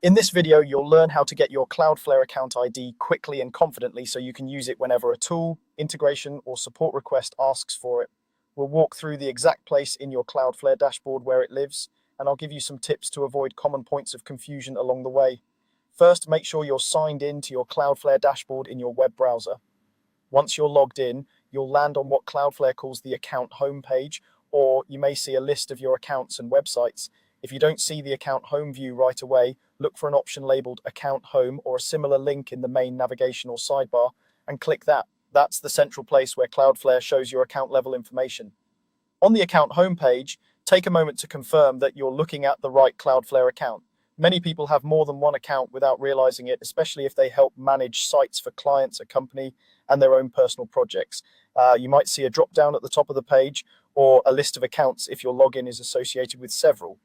In this video, you'll learn how to get your Cloudflare account ID quickly and confidently so you can use it whenever a tool, integration, or support request asks for it. We'll walk through the exact place in your Cloudflare dashboard where it lives, and I'll give you some tips to avoid common points of confusion along the way. First, make sure you're signed in to your Cloudflare dashboard in your web browser. Once you're logged in, you'll land on what Cloudflare calls the account homepage, or you may see a list of your accounts and websites. If you don't see the account home view right away, look for an option labeled Account Home or a similar link in the main navigational sidebar and click that. That's the central place where Cloudflare shows your account level information. On the account homepage, take a moment to confirm that you're looking at the right Cloudflare account. Many people have more than one account without realizing it, especially if they help manage sites for clients, a company, and their own personal projects. You might see a drop down at the top of the page or a list of accounts if your login is associated with several.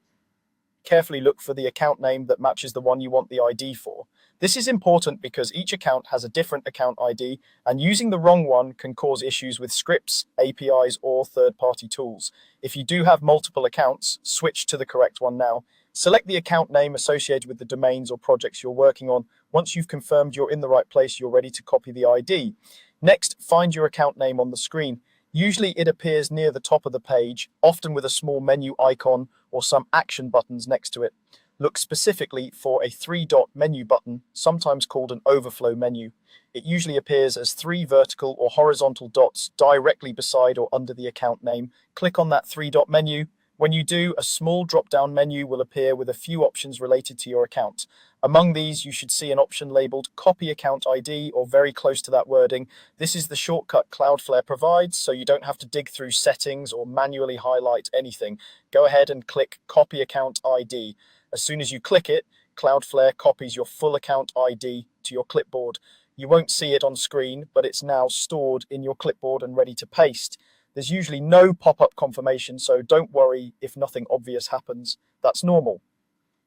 Carefully look for the account name that matches the one you want the ID for. This is important because each account has a different account ID, and using the wrong one can cause issues with scripts, APIs, or third-party tools. If you do have multiple accounts, switch to the correct one now. Select the account name associated with the domains or projects you're working on. Once you've confirmed you're in the right place, you're ready to copy the ID. Next, find your account name on the screen. Usually it appears near the top of the page, often with a small menu icon or some action buttons next to it. Look specifically for a three-dot menu button, sometimes called an overflow menu. It usually appears as three vertical or horizontal dots directly beside or under the account name. Click on that three-dot menu. When you do, a small drop-down menu will appear with a few options related to your account. Among these, you should see an option labeled Copy Account ID or very close to that wording. This is the shortcut Cloudflare provides, so you don't have to dig through settings or manually highlight anything. Go ahead and click Copy Account ID. As soon as you click it, Cloudflare copies your full account ID to your clipboard. You won't see it on screen, but it's now stored in your clipboard and ready to paste. There's usually no pop-up confirmation, so don't worry if nothing obvious happens. That's normal.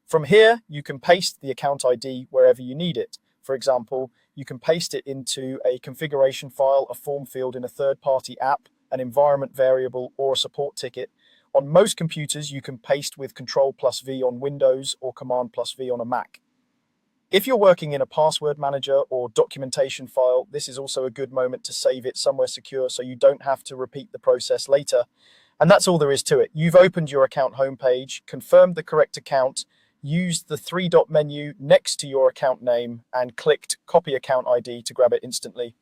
From here, you can paste the account ID wherever you need it. For example, you can paste it into a configuration file, a form field in a third-party app, an environment variable, or a support ticket. On most computers, you can paste with Ctrl+V on Windows or Command+V on a Mac. If you're working in a password manager or documentation file, this is also a good moment to save it somewhere secure so you don't have to repeat the process later. And that's all there is to it. You've opened your account homepage, confirmed the correct account, used the three-dot menu next to your account name, and clicked Copy Account ID to grab it instantly.